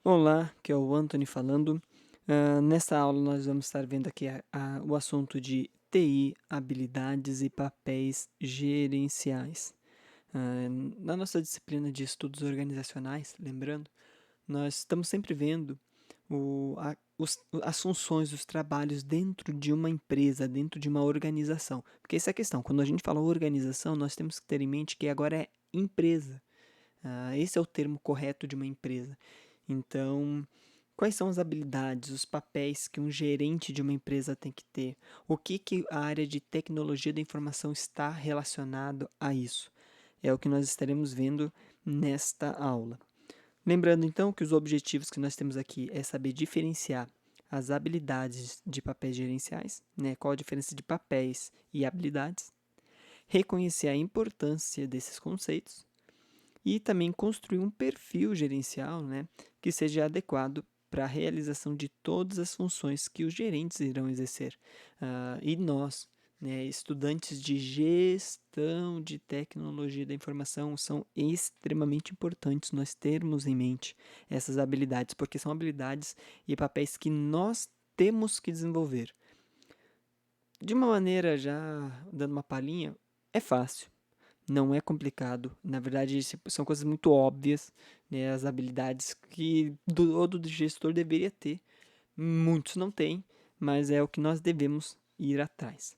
Olá, que é o Anthony falando. Nessa aula nós vamos estar vendo aqui o assunto de TI, habilidades e papéis gerenciais. Na nossa disciplina de estudos organizacionais, lembrando, nós estamos sempre vendo as funções, os trabalhos dentro de uma empresa, dentro de uma organização. Porque essa é a questão, quando a gente fala organização, nós temos que ter em mente que agora é empresa. Esse é o termo correto de uma empresa. Então, quais são as habilidades, os papéis que um gerente de uma empresa tem que ter? O que a área de tecnologia da informação está relacionado a isso? É o que nós estaremos vendo nesta aula. Lembrando então que os objetivos que nós temos aqui é saber diferenciar as habilidades de papéis gerenciais, né? Qual a diferença de papéis e habilidades, reconhecer a importância desses conceitos e também construir um perfil gerencial, né, que seja adequado para a realização de todas as funções que os gerentes irão exercer. E nós, né, estudantes de gestão de tecnologia da informação, são extremamente importantes nós termos em mente essas habilidades, porque são habilidades e papéis que nós temos que desenvolver. De uma maneira já dando uma palhinha, é fácil. Não é complicado. Na verdade, são coisas muito óbvias, né? As habilidades que todo gestor deveria ter. Muitos não têm, mas é o que nós devemos ir atrás.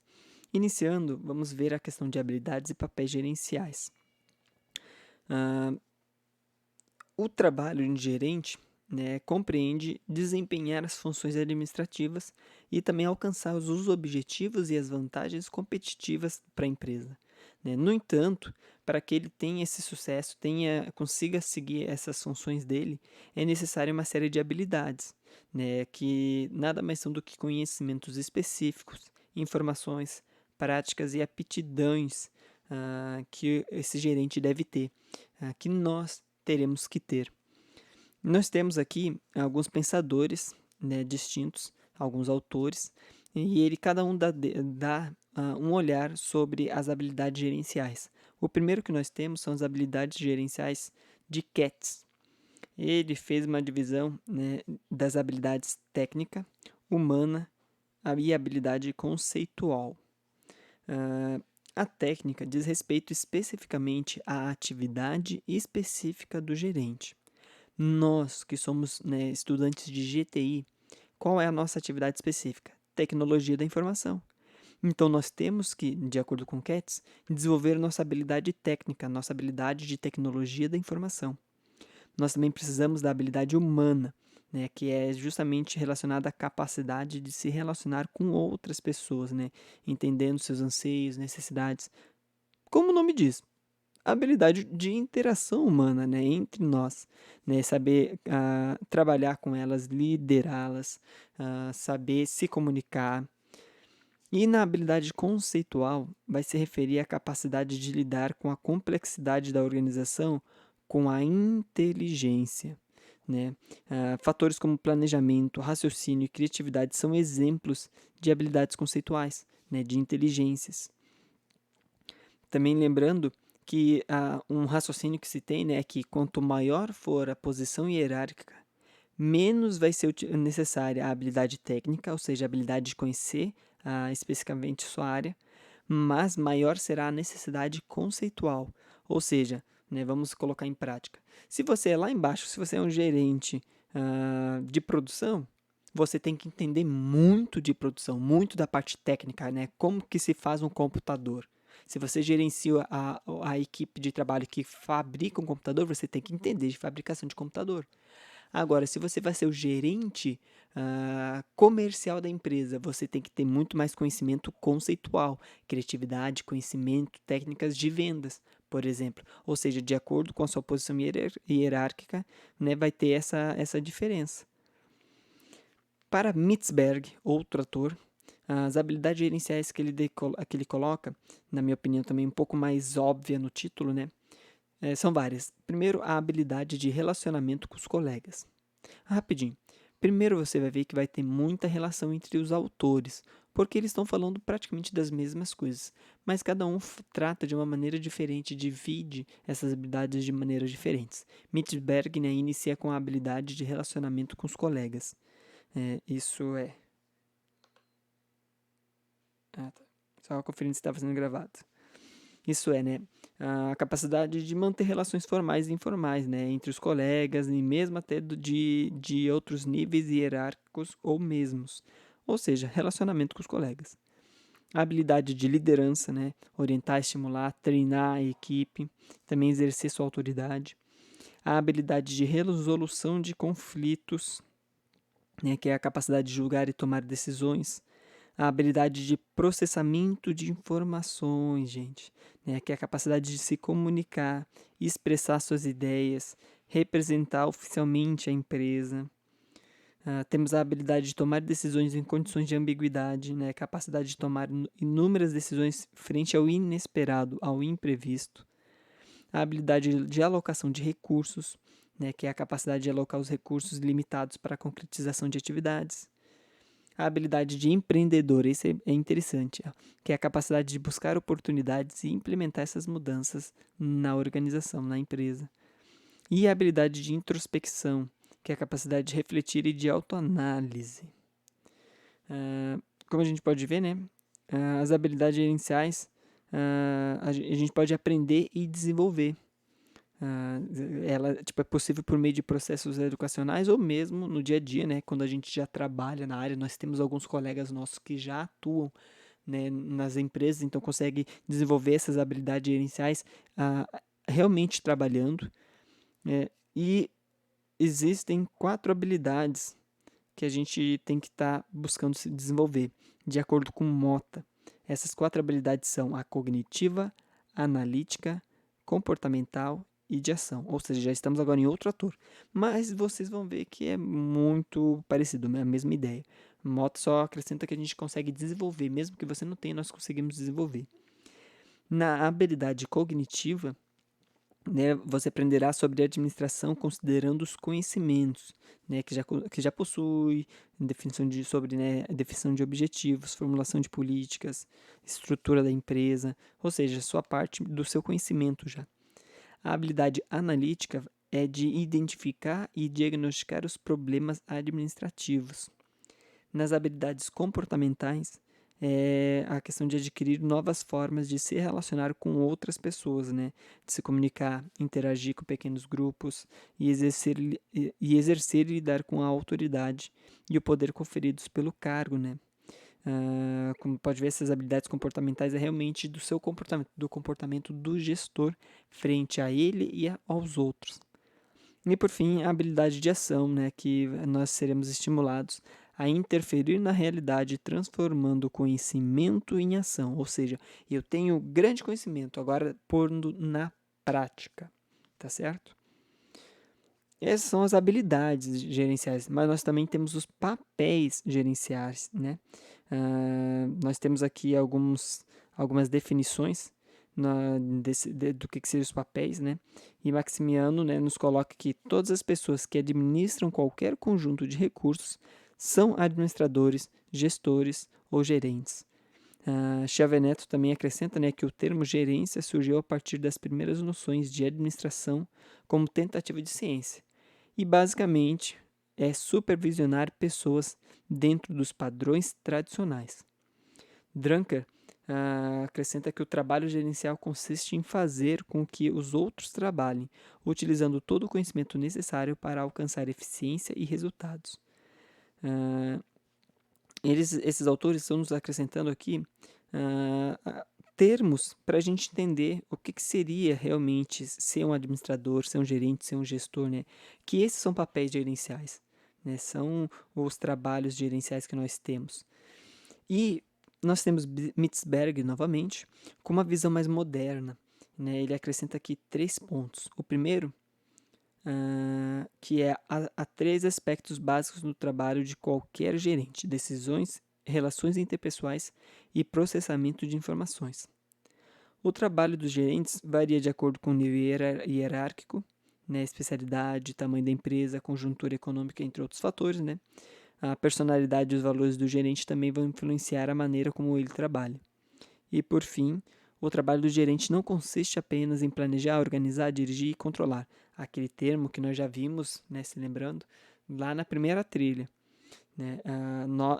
Iniciando, vamos ver a questão de habilidades e papéis gerenciais. Ah, o trabalho de gerente, né, compreende desempenhar as funções administrativas e também alcançar os objetivos e as vantagens competitivas para a empresa, né? No entanto, para que ele tenha esse sucesso, consiga seguir essas funções dele, é necessária uma série de habilidades, né, que nada mais são do que conhecimentos específicos, informações, práticas e aptidões que esse gerente deve ter, que nós teremos que ter. Nós temos aqui alguns pensadores, né, distintos, alguns autores, e cada um dá um olhar sobre as habilidades gerenciais. O primeiro que nós temos são as habilidades gerenciais de Katz. Ele fez uma divisão, né, das habilidades técnica, humana e habilidade conceitual. A técnica diz respeito especificamente à atividade específica do gerente. Nós, que somos, né, estudantes de GTI, qual é a nossa atividade específica? Tecnologia da informação. Então, nós temos que, de acordo com Katz, desenvolver nossa habilidade técnica, nossa habilidade de tecnologia da informação. Nós também precisamos da habilidade humana, né, que é justamente relacionada à capacidade de se relacionar com outras pessoas, né, entendendo seus anseios, necessidades. Como o nome diz, a habilidade de interação humana, né, entre nós, né, saber trabalhar com elas, liderá-las, saber se comunicar. E na habilidade conceitual, vai se referir à capacidade de lidar com a complexidade da organização com a inteligência. Né? Fatores como planejamento, raciocínio e criatividade são exemplos de habilidades conceituais, né, de inteligências. Também lembrando que um raciocínio que se tem, né, é que quanto maior for a posição hierárquica, menos vai ser necessária a habilidade técnica, ou seja, a habilidade de conhecer especificamente sua área, mas maior será a necessidade conceitual, ou seja, né, vamos colocar em prática. Se você é lá embaixo, se você é um gerente de produção, você tem que entender muito de produção, muito da parte técnica, né? Como que se faz um computador. Se você gerencia a equipe de trabalho que fabrica um computador, você tem que entender de fabricação de computador. Agora, se você vai ser o gerente comercial da empresa, você tem que ter muito mais conhecimento conceitual, criatividade, conhecimento, técnicas de vendas, por exemplo. Ou seja, de acordo com a sua posição hierárquica, né, vai ter essa diferença. Para Mitzberg, outro ator, as habilidades gerenciais que ele coloca, na minha opinião também um pouco mais óbvia no título, né? São várias. Primeiro, a habilidade de relacionamento com os colegas. Rapidinho. Primeiro você vai ver que vai ter muita relação entre os autores, porque eles estão falando praticamente das mesmas coisas, mas cada um trata de uma maneira diferente, divide essas habilidades de maneiras diferentes. Mittberg, né, inicia com a habilidade de relacionamento com os colegas. Isso é... Ah, tá. Só conferindo se estava sendo gravado. Isso é, né, a capacidade de manter relações formais e informais, né, entre os colegas e mesmo até de outros níveis hierárquicos ou mesmos. Ou seja, relacionamento com os colegas. A habilidade de liderança, né, orientar, estimular, treinar a equipe, também exercer sua autoridade. A habilidade de resolução de conflitos, né, que é a capacidade de julgar e tomar decisões. A habilidade de processamento de informações, gente, né, que é a capacidade de se comunicar, expressar suas ideias, representar oficialmente a empresa. Temos a habilidade de tomar decisões em condições de ambiguidade, né, capacidade de tomar inúmeras decisões frente ao inesperado, ao imprevisto. A habilidade de alocação de recursos, né, que é a capacidade de alocar os recursos limitados para a concretização de atividades. A habilidade de empreendedor, esse é interessante, que é a capacidade de buscar oportunidades e implementar essas mudanças na organização, na empresa. E a habilidade de introspecção, que é a capacidade de refletir e de autoanálise. Como a gente pode ver, né, as habilidades gerenciais a gente pode aprender e desenvolver. Ela é possível por meio de processos educacionais ou mesmo no dia a dia, né, quando a gente já trabalha na área. Nós temos alguns colegas nossos que já atuam, né, nas empresas, então consegue desenvolver essas habilidades gerenciais realmente trabalhando. E existem 4 habilidades que a gente tem que estar buscando se desenvolver, de acordo com Mota. Essas 4 habilidades são a cognitiva, a analítica, comportamental e de ação. Ou seja, já estamos agora em outro ator. Mas vocês vão ver que é muito parecido, é a mesma ideia. Mota só acrescenta que a gente consegue desenvolver, mesmo que você não tenha, nós conseguimos desenvolver. Na habilidade cognitiva, né, você aprenderá sobre administração considerando os conhecimentos, né, que já possui, sobre, né, definição de objetivos, formulação de políticas, estrutura da empresa, ou seja, sua parte do seu conhecimento já. A habilidade analítica é de identificar e diagnosticar os problemas administrativos. Nas habilidades comportamentais, é a questão de adquirir novas formas de se relacionar com outras pessoas, né? De se comunicar, interagir com pequenos grupos e exercer e lidar com a autoridade e o poder conferidos pelo cargo, né? Como pode ver, essas habilidades comportamentais é realmente do comportamento do gestor frente a ele e aos outros. E por fim, a habilidade de ação, né, que nós seremos estimulados a interferir na realidade, transformando o conhecimento em ação. Ou seja, eu tenho grande conhecimento, agora pondo na prática, tá certo? Essas são as habilidades gerenciais, mas nós também temos os papéis gerenciais, né? Nós temos aqui algumas definições do que seriam os papéis, né? E Maximiano, né, nos coloca que todas as pessoas que administram qualquer conjunto de recursos são administradores, gestores ou gerentes. Chiaveneto também acrescenta, né, que o termo gerência surgiu a partir das primeiras noções de administração como tentativa de ciência. E basicamente é supervisionar pessoas dentro dos padrões tradicionais. Drucker acrescenta que o trabalho gerencial consiste em fazer com que os outros trabalhem, utilizando todo o conhecimento necessário para alcançar eficiência e resultados. Esses autores estão nos acrescentando aqui termos para a gente entender o que seria realmente ser um administrador, ser um gerente, ser um gestor, né? Que esses são papéis gerenciais, né? São os trabalhos gerenciais que nós temos. E nós temos Mittberg, novamente, com uma visão mais moderna, né? Ele acrescenta aqui 3 pontos. O primeiro, que há 3 aspectos básicos no trabalho de qualquer gerente: decisões, relações interpessoais e processamento de informações. O trabalho dos gerentes varia de acordo com o nível hierárquico, né, especialidade, tamanho da empresa, conjuntura econômica, entre outros fatores, né? A personalidade e os valores do gerente também vão influenciar a maneira como ele trabalha. E, por fim, o trabalho do gerente não consiste apenas em planejar, organizar, dirigir e controlar. Aquele termo que nós já vimos, né, se lembrando, lá na primeira trilha. Né?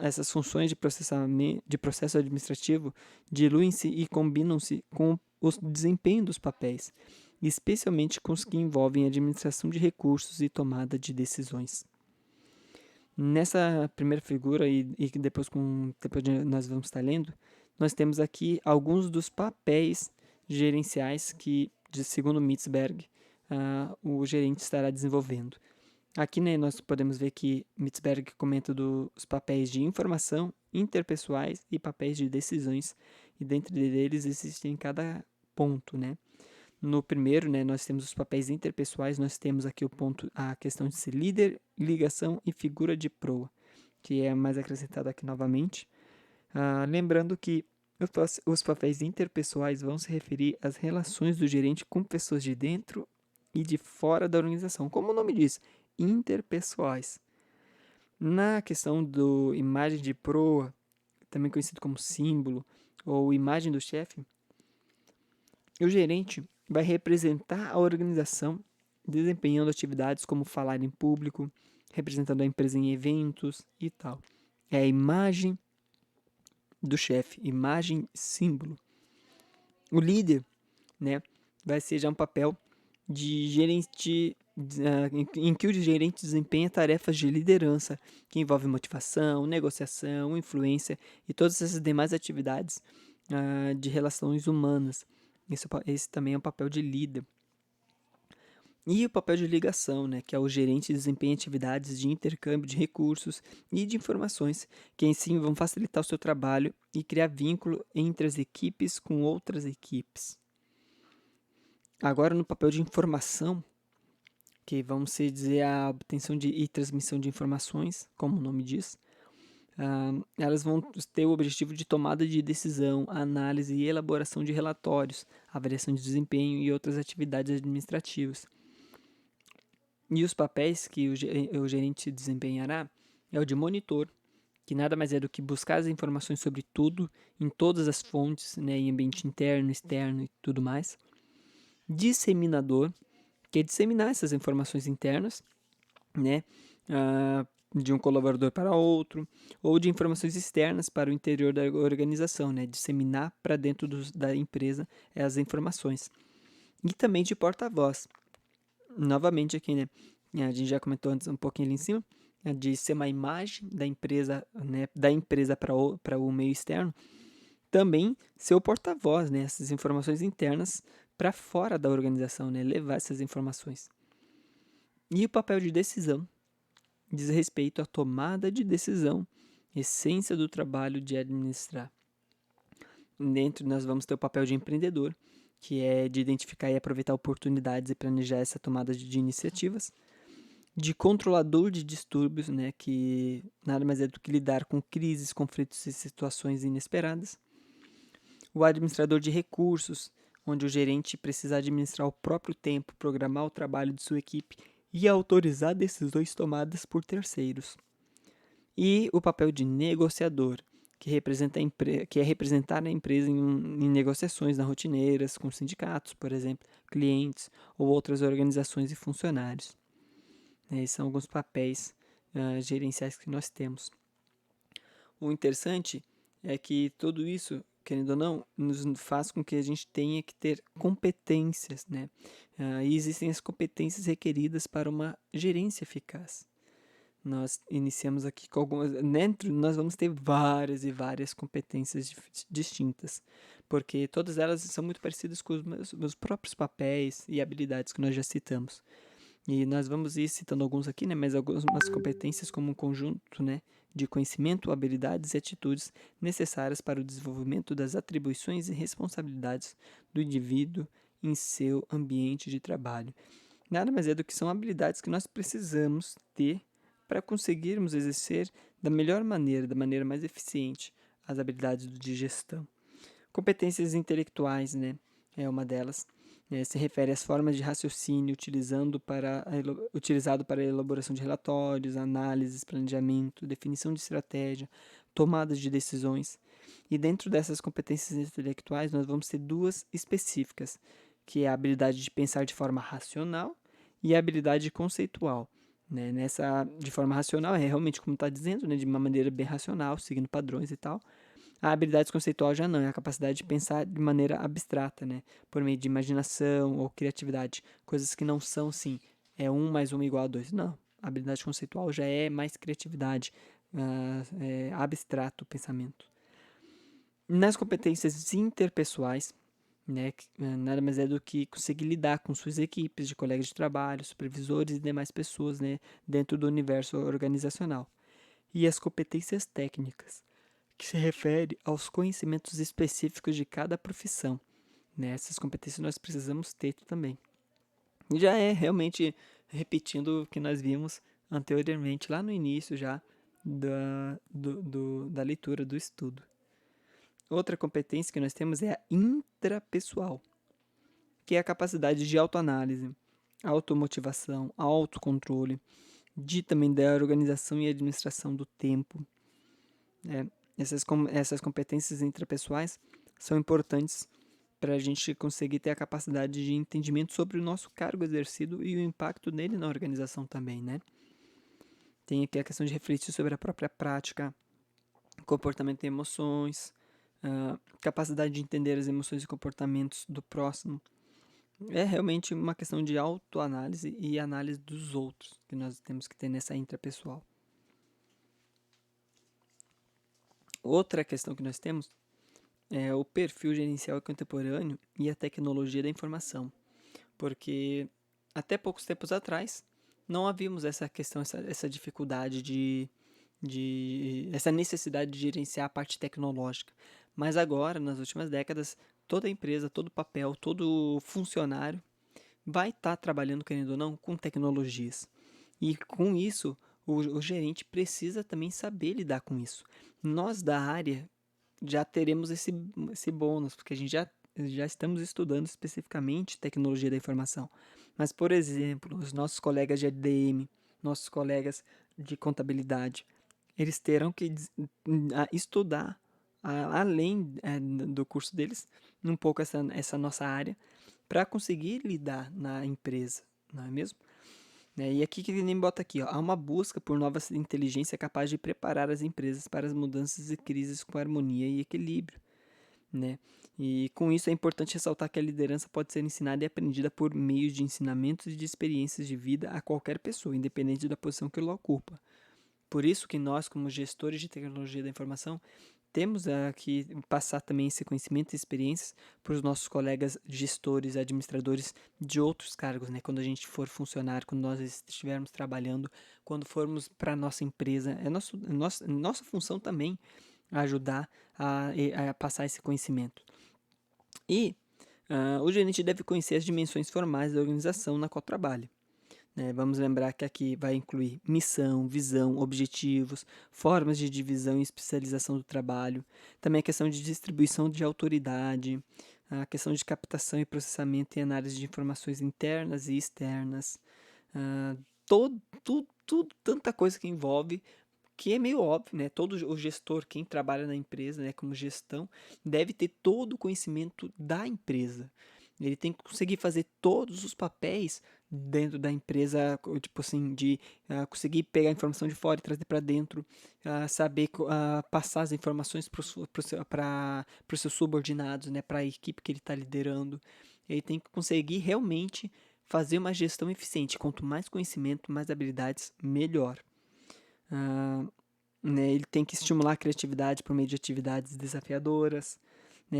Essas funções de processo administrativo diluem-se e combinam-se com o desempenho dos papéis, especialmente com os que envolvem administração de recursos e tomada de decisões. Nessa primeira figura, e depois nós vamos estar lendo, nós temos aqui alguns dos papéis gerenciais que, segundo Mitzberg, o gerente estará desenvolvendo. Aqui, né, nós podemos ver que Mitzberg comenta dos papéis de informação, interpessoais e papéis de decisões, e dentre eles existem cada ponto, né? No primeiro, né, nós temos os papéis interpessoais, nós temos aqui a questão de ser líder, ligação e figura de proa, que é mais acrescentado aqui novamente. Lembrando que os papéis interpessoais vão se referir às relações do gerente com pessoas de dentro e de fora da organização, como o nome diz, interpessoais. Na questão do imagem de proa, também conhecido como símbolo ou imagem do chefe, o gerente vai representar a organização desempenhando atividades como falar em público, representando a empresa em eventos e tal. É a imagem do chefe, imagem símbolo. O líder, né, vai ser já um papel de gerente em que o gerente desempenha tarefas de liderança que envolvem motivação, negociação, influência e todas essas demais atividades de relações humanas. Esse também é um papel de líder. E o papel de ligação, né, que é o gerente desempenha atividades de intercâmbio de recursos e de informações que em si vão facilitar o seu trabalho e criar vínculo entre as equipes com outras equipes. Agora, no papel de informação, que vamos dizer a obtenção e transmissão de informações, como o nome diz, elas vão ter o objetivo de tomada de decisão, análise e elaboração de relatórios, avaliação de desempenho e outras atividades administrativas. E os papéis que o gerente desempenhará é o de monitor, que nada mais é do que buscar as informações sobre tudo, em todas as fontes, né, em ambiente interno, externo e tudo mais. Disseminador, que é disseminar essas informações internas, né, de um colaborador para outro, ou de informações externas para o interior da organização, né, disseminar para dentro da empresa as informações. E também de porta-voz. Novamente aqui, né, a gente já comentou antes um pouquinho ali em cima, de ser uma imagem da empresa, né, da empresa para o meio externo, também ser o porta-voz, né, essas informações internas para fora da organização, né, levar essas informações. E o papel de decisão diz respeito à tomada de decisão, essência do trabalho de administrar. Dentro nós vamos ter o papel de empreendedor, que é de identificar e aproveitar oportunidades e planejar essa tomada de iniciativas. De controlador de distúrbios, né, que nada mais é do que lidar com crises, conflitos e situações inesperadas. O administrador de recursos, onde o gerente precisa administrar o próprio tempo, programar o trabalho de sua equipe e autorizar decisões tomadas por terceiros. E o papel de negociador, que é representar a empresa em negociações rotineiras com sindicatos, por exemplo, clientes ou outras organizações e funcionários. Esses são alguns papéis gerenciais que nós temos. O interessante é que tudo isso, querendo ou não, nos faz com que a gente tenha que ter competências, né? E existem as competências requeridas para uma gerência eficaz. Nós iniciamos aqui com algumas. Dentro, nós vamos ter várias e várias competências distintas, porque todas elas são muito parecidas com os meus próprios papéis e habilidades que nós já citamos. E nós vamos ir citando alguns aqui, né, mas algumas competências como um conjunto, né, de conhecimento, habilidades e atitudes necessárias para o desenvolvimento das atribuições e responsabilidades do indivíduo em seu ambiente de trabalho. Nada mais é do que são habilidades que nós precisamos ter para conseguirmos exercer da melhor maneira, da maneira mais eficiente, as habilidades de gestão. Competências intelectuais, né, é uma delas, Se refere às formas de raciocínio utilizado para a elaboração de relatórios, análises, planejamento, definição de estratégia, tomadas de decisões. E dentro dessas competências intelectuais, nós vamos ter duas específicas, que é a habilidade de pensar de forma racional e a habilidade conceitual. Nessa, de forma racional, é realmente como está dizendo, de uma maneira bem racional, seguindo padrões e tal. A habilidade conceitual já não, é a capacidade de pensar de maneira abstrata, por meio de imaginação ou criatividade, coisas que não são, sim, é 1 mais 1 igual a 2. Não, a habilidade conceitual já é mais criatividade, é abstrato o pensamento. Nas competências interpessoais, que nada mais é do que conseguir lidar com suas equipes de colegas de trabalho, supervisores e demais pessoas, dentro do universo organizacional. E as competências técnicas, que se refere aos conhecimentos específicos de cada profissão. Essas competências nós precisamos ter também. E já é realmente repetindo o que nós vimos anteriormente, lá no início já da leitura, do estudo. Outra competência que nós temos é a intrapessoal, que é a capacidade de autoanálise, automotivação, autocontrole, também da organização e administração do tempo. Essas competências intrapessoais são importantes para a gente conseguir ter a capacidade de entendimento sobre o nosso cargo exercido e o impacto dele na organização também, Tem aqui a questão de refletir sobre a própria prática, comportamento e emoções, capacidade de entender as emoções e comportamentos do próximo. É realmente uma questão de autoanálise e análise dos outros que nós temos que ter nessa intrapessoal. Outra questão que nós temos é o perfil gerencial contemporâneo e a tecnologia da informação, porque até poucos tempos atrás não havíamos essa questão, essa dificuldade essa necessidade de gerenciar a parte tecnológica, mas agora, nas últimas décadas, toda empresa, todo papel, todo funcionário vai estar trabalhando, querendo ou não, com tecnologias, e com isso o gerente precisa também saber lidar com isso. Nós da área já teremos esse bônus, porque a gente já estamos estudando especificamente tecnologia da informação. Mas, por exemplo, os nossos colegas de ADM, nossos colegas de contabilidade, eles terão que estudar, além do curso deles, um pouco essa nossa área, para conseguir lidar na empresa, não é mesmo? E aqui que nem bota aqui, há uma busca por nova inteligência capaz de preparar as empresas para as mudanças e crises com harmonia e equilíbrio. E com isso é importante ressaltar que a liderança pode ser ensinada e aprendida por meio de ensinamentos e de experiências de vida a qualquer pessoa, independente da posição que ela ocupa. Por isso que nós, como gestores de tecnologia da informação, temos que passar também esse conhecimento e experiências para os nossos colegas gestores, administradores de outros cargos, quando a gente for funcionário, quando nós estivermos trabalhando, quando formos para a nossa empresa. É nossa função também ajudar a passar esse conhecimento. E o gerente deve conhecer as dimensões formais da organização na qual trabalha. Vamos lembrar que aqui vai incluir missão, visão, objetivos, formas de divisão e especialização do trabalho, também a questão de distribuição de autoridade, a questão de captação e processamento e análise de informações internas e externas, tanta coisa que envolve, que é meio óbvio, todo o gestor, quem trabalha na empresa, como gestão, deve ter todo o conhecimento da empresa. Ele tem que conseguir fazer todos os papéis dentro da empresa, tipo assim, de conseguir pegar a informação de fora e trazer para dentro, saber passar as informações para os seus subordinados, para a equipe que ele está liderando. Ele tem que conseguir realmente fazer uma gestão eficiente. Quanto mais conhecimento, mais habilidades, melhor. Ele tem que estimular a criatividade por meio de atividades desafiadoras,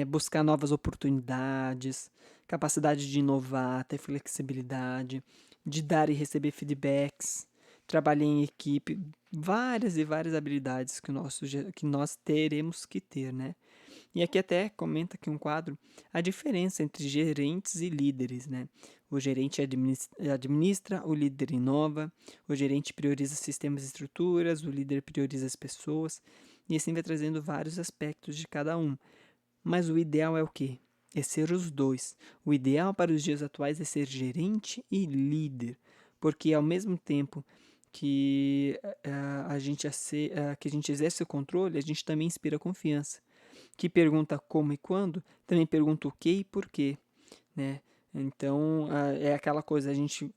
buscar novas oportunidades, capacidade de inovar, ter flexibilidade, de dar e receber feedbacks, trabalhar em equipe, várias e várias habilidades que nós teremos que ter, E aqui até comenta aqui um quadro, a diferença entre gerentes e líderes, O gerente administra, o líder inova, o gerente prioriza sistemas e estruturas, o líder prioriza as pessoas, e assim vai trazendo vários aspectos de cada um. Mas o ideal é o quê? é ser os dois. O ideal para os dias atuais é ser gerente e líder, porque ao mesmo tempo que que a gente exerce o controle, a gente também inspira confiança. Que pergunta como e quando, também pergunta o que e por quê, né? Então, é aquela coisa,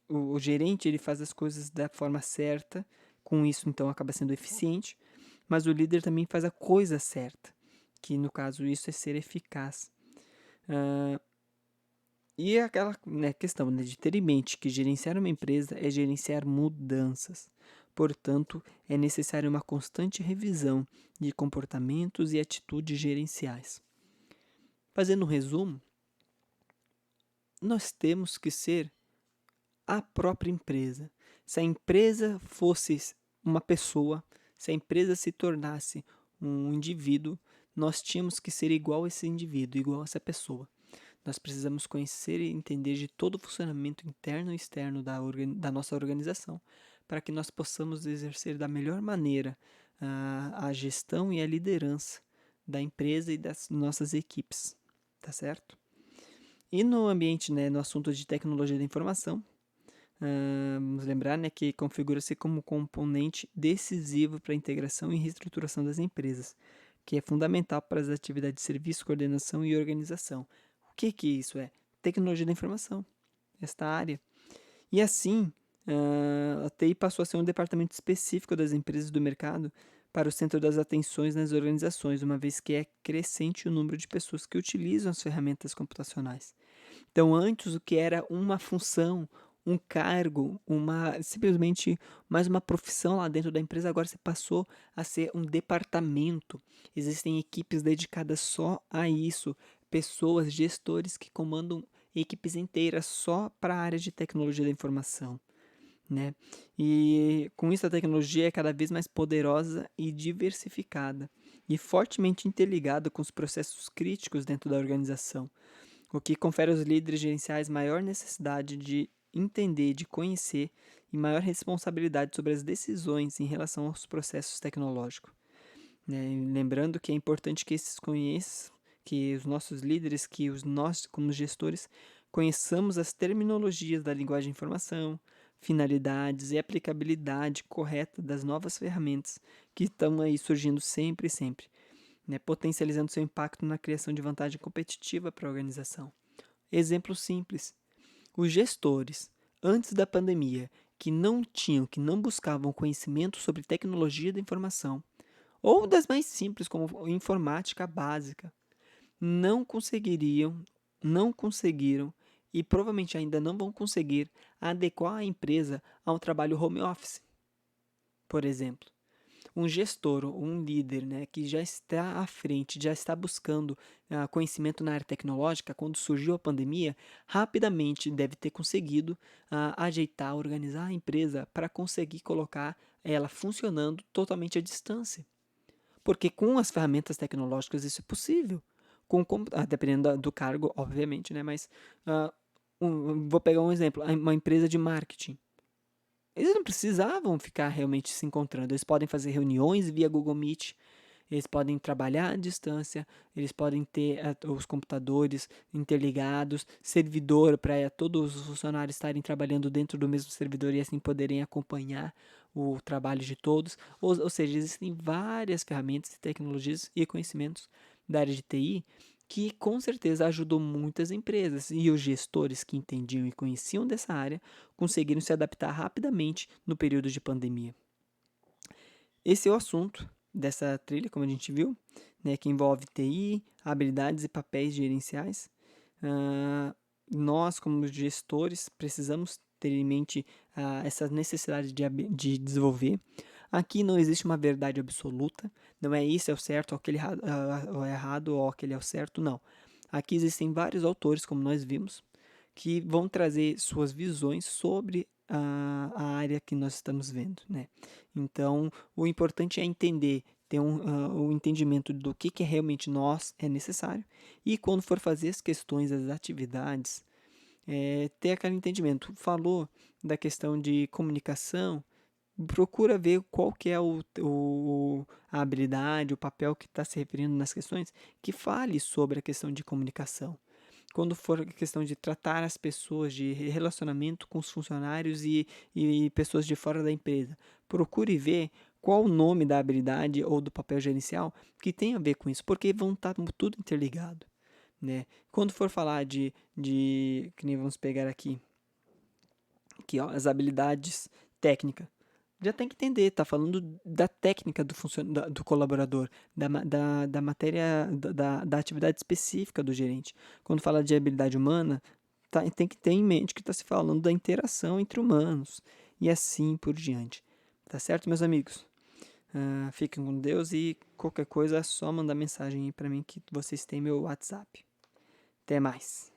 o gerente ele faz as coisas da forma certa, com isso então acaba sendo eficiente, mas o líder também faz a coisa certa, que no caso isso é ser eficaz. Ah, e é aquela, né, questão, né, de ter em mente que gerenciar uma empresa é gerenciar mudanças. Portanto, é necessária uma constante revisão de comportamentos e atitudes gerenciais. Fazendo um resumo, nós temos que ser a própria empresa. Se a empresa fosse uma pessoa, se a empresa se tornasse um indivíduo, nós tínhamos que ser igual a esse indivíduo, igual a essa pessoa. Nós precisamos conhecer e entender de todo o funcionamento interno e externo da nossa organização, para que nós possamos exercer da melhor maneira a gestão e a liderança da empresa e das nossas equipes, tá certo? E no ambiente, né, no assunto de tecnologia da informação, vamos lembrar, né, que configura-se como componente decisivo para a integração e reestruturação das empresas, que é fundamental para as atividades de serviço, coordenação e organização. O que isso é? Tecnologia da informação, esta área. E assim, a TI passou a ser um departamento específico das empresas do mercado para o centro das atenções nas organizações, uma vez que é crescente o número de pessoas que utilizam as ferramentas computacionais. Então, antes, o que era uma função, um cargo, simplesmente mais uma profissão lá dentro da empresa, agora se passou a ser um departamento. Existem equipes dedicadas só a isso, pessoas, gestores que comandam equipes inteiras só para a área de tecnologia da informação, né? E com isso a tecnologia é cada vez mais poderosa e diversificada e fortemente interligada com os processos críticos dentro da organização, o que confere aos líderes gerenciais maior necessidade de entender, de conhecer e maior responsabilidade sobre as decisões em relação aos processos tecnológicos, né? Lembrando que é importante que esses conheçam, que os nossos líderes, nós como gestores, conheçamos as terminologias da linguagem de informação, finalidades e aplicabilidade correta das novas ferramentas que estão aí surgindo sempre e sempre, né, potencializando seu impacto na criação de vantagem competitiva para a organização. Exemplo simples: os gestores, antes da pandemia, que não buscavam conhecimento sobre tecnologia da informação, ou das mais simples, como informática básica, não conseguiriam, não conseguiram e provavelmente ainda não vão conseguir adequar a empresa a um trabalho home office, por exemplo. Um gestor, um líder, né, que já está à frente, já está buscando conhecimento na área tecnológica, quando surgiu a pandemia, rapidamente deve ter conseguido ajeitar, organizar a empresa para conseguir colocar ela funcionando totalmente à distância. Porque com as ferramentas tecnológicas isso é possível. Dependendo do cargo, obviamente, né? Mas vou pegar um exemplo, uma empresa de marketing. Eles não precisavam ficar realmente se encontrando. Eles podem fazer reuniões via Google Meet, eles podem trabalhar à distância, eles podem ter os computadores interligados, servidor para todos os funcionários estarem trabalhando dentro do mesmo servidor e assim poderem acompanhar o trabalho de todos. Ou seja, existem várias ferramentas, tecnologias e conhecimentos da área de TI que com certeza ajudou muitas empresas, e os gestores que entendiam e conheciam dessa área conseguiram se adaptar rapidamente no período de pandemia. Esse é o assunto dessa trilha, como a gente viu, né, que envolve TI, habilidades e papéis gerenciais. Nós, como gestores, precisamos ter em mente essa necessidade de desenvolver. Aqui não existe uma verdade absoluta, não é isso é o certo, ou aquele ou é errado, ou aquele é o certo, não. Aqui existem vários autores, como nós vimos, que vão trazer suas visões sobre a área que nós estamos vendo, né? Então, o importante é entender, ter o entendimento do que realmente nós é necessário, e quando for fazer as questões, as atividades, ter aquele entendimento. Falou da questão de comunicação, procura ver qual que é a habilidade, o papel que está se referindo nas questões, que fale sobre a questão de comunicação. quando for questão de tratar as pessoas, de relacionamento com os funcionários e pessoas de fora da empresa, procure ver qual o nome da habilidade ou do papel gerencial que tem a ver com isso, porque vão estar tudo interligado, né? Quando for falar que nem vamos pegar aqui ó, as habilidades técnicas, já tem que entender, tá falando da técnica do colaborador, da matéria, da atividade específica do gerente. Quando fala de habilidade humana, tem que ter em mente que está se falando da interação entre humanos e assim por diante. Tá certo, meus amigos? Fiquem com Deus e qualquer coisa é só mandar mensagem aí para mim que vocês têm meu WhatsApp. Até mais.